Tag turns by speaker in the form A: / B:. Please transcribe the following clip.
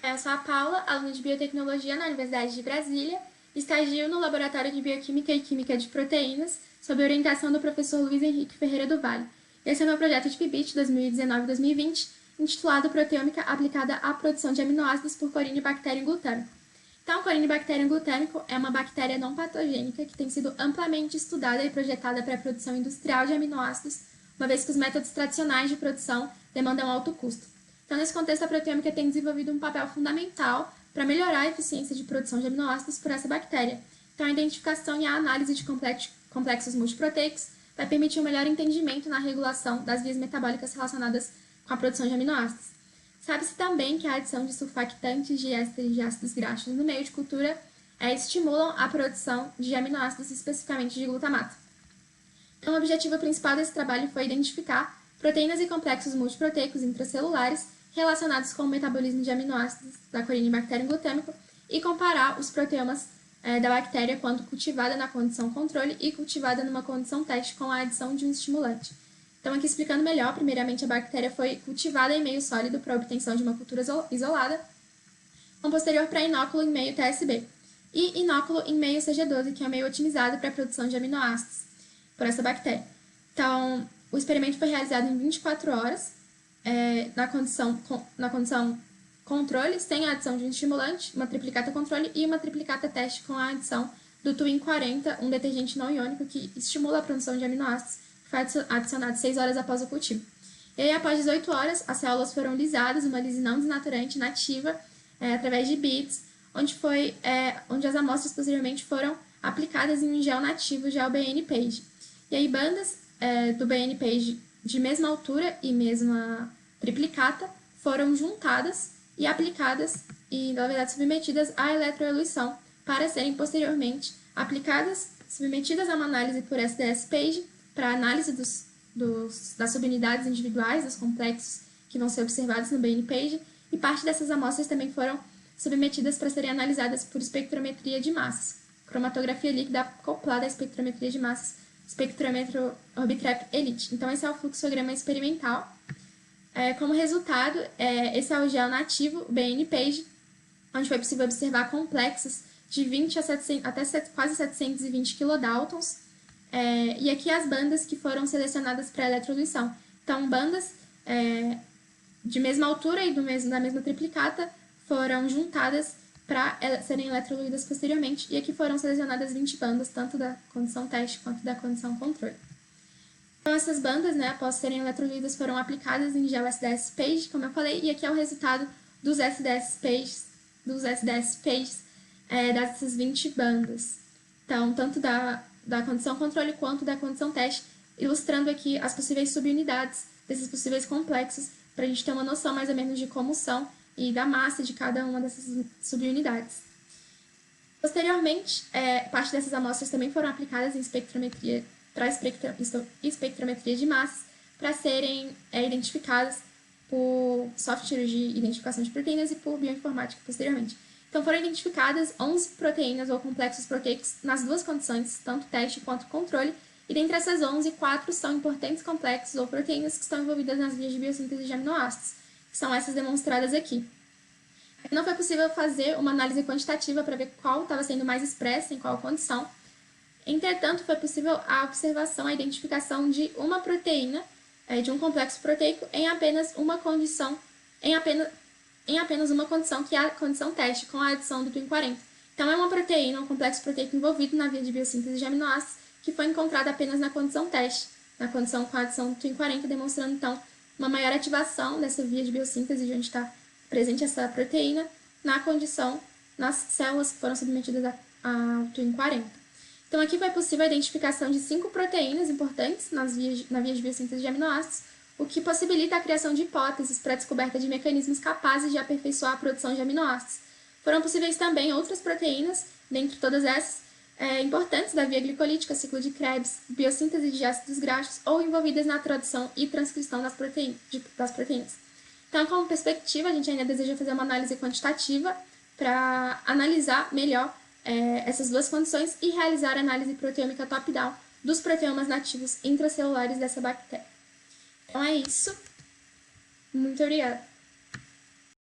A: Eu sou a Paula, aluna de Biotecnologia na Universidade de Brasília, estagio no Laboratório de Bioquímica e Química de Proteínas, sob orientação do professor Luiz Henrique Ferreira do Vale. Esse é o meu projeto de PIBIT 2019-2020, intitulado Proteômica aplicada à produção de aminoácidos por Corynebacterium glutamico. Então, o Corynebacterium glutamico é uma bactéria não patogênica que tem sido amplamente estudada e projetada para a produção industrial de aminoácidos, uma vez que os métodos tradicionais de produção demandam alto custo. Então, nesse contexto, a proteômica tem desenvolvido um papel fundamental para melhorar a eficiência de produção de aminoácidos por essa bactéria. Então, a identificação e a análise de complexos multiproteicos vai permitir um melhor entendimento na regulação das vias metabólicas relacionadas com a produção de aminoácidos. Sabe-se também que a adição de surfactantes de ésteres de ácidos graxos no meio de cultura estimulam a produção de aminoácidos, especificamente de glutamato. Então, o objetivo principal desse trabalho foi identificar proteínas e complexos multiproteicos intracelulares relacionados com o metabolismo de aminoácidos da Corynebacterium glutamico e comparar os proteomas da bactéria quando cultivada na condição controle e cultivada numa condição teste com a adição de um estimulante. Então, aqui explicando melhor, primeiramente a bactéria foi cultivada em meio sólido para obtenção de uma cultura isolada, com posterior para inóculo em meio TSB, e inóculo em meio CG12, que é o meio otimizado para a produção de aminoácidos por essa bactéria. Então, o experimento foi realizado em 24 horas, na condição controle, sem a adição de um estimulante, uma triplicata controle e uma triplicata teste com a adição do Twin 40, um detergente não iônico que estimula a produção de aminoácidos, que foi adicionado 6 horas após o cultivo. E aí, após 18 horas, as células foram lisadas, uma lise não desnaturante nativa, através de bits, onde as amostras posteriormente foram aplicadas em um gel nativo, gel BN-Page. E aí, bandas do BN-Page de mesma altura e mesma triplicata foram juntadas e aplicadas e, na verdade, submetidas à eletroeluição para serem posteriormente aplicadas, submetidas a uma análise por SDS-Page para análise das subunidades individuais, dos complexos que vão ser observados no BN-Page, e parte dessas amostras também foram submetidas para serem analisadas por espectrometria de massas, cromatografia líquida acoplada à espectrometria de massas, espectrômetro Orbitrap Elite. Então, esse é o fluxograma experimental. Como resultado, esse é o gel nativo, o BN-Page, onde foi possível observar complexos de 20 até quase 720 kilodaltons, e aqui as bandas que foram selecionadas para eletroluição. Então, bandas de mesma altura e da mesma triplicata foram juntadas para serem eletroluídas posteriormente, e aqui foram selecionadas 20 bandas, tanto da condição teste quanto da condição controle. Então, essas bandas, após serem eletroluídas, foram aplicadas em gel SDS-Page, como eu falei, e aqui é o resultado dos SDS-Pages, dessas 20 bandas. Então, tanto da condição controle quanto da condição teste, ilustrando aqui as possíveis subunidades desses possíveis complexos, para a gente ter uma noção mais ou menos de como são e da massa de cada uma dessas subunidades. Posteriormente, parte dessas amostras também foram aplicadas em espectrometria de massas para serem identificadas por software de identificação de proteínas e por bioinformática posteriormente. Então, foram identificadas 11 proteínas ou complexos proteicos nas duas condições, tanto teste quanto controle, e dentre essas 11, 4 são importantes complexos ou proteínas que estão envolvidas nas vias de biossíntese de aminoácidos, que são essas demonstradas aqui. Não foi possível fazer uma análise quantitativa para ver qual estava sendo mais expressa, em qual condição. Entretanto, foi possível a observação, a identificação de uma proteína, de um complexo proteico, em apenas uma condição, que é a condição teste, com a adição do Twin 40. Então, é uma proteína, um complexo proteico envolvido na via de biossíntese de aminoácidos, que foi encontrada apenas na condição teste, na condição com a adição do Twin 40, demonstrando, então, uma maior ativação dessa via de biossíntese, de onde está presente essa proteína, nas células que foram submetidas a Twin 40. Então, aqui foi possível a identificação de 5 proteínas importantes na via de biossíntese de aminoácidos, o que possibilita a criação de hipóteses para a descoberta de mecanismos capazes de aperfeiçoar a produção de aminoácidos. Foram possíveis também outras proteínas, dentre todas essas, importantes da via glicolítica, ciclo de Krebs, biossíntese de ácidos graxos ou envolvidas na tradução e transcrição das proteínas. Então, como perspectiva, a gente ainda deseja fazer uma análise quantitativa para analisar melhor essas duas condições e realizar a análise proteômica top-down dos proteomas nativos intracelulares dessa bactéria. Então é isso. Muito obrigada.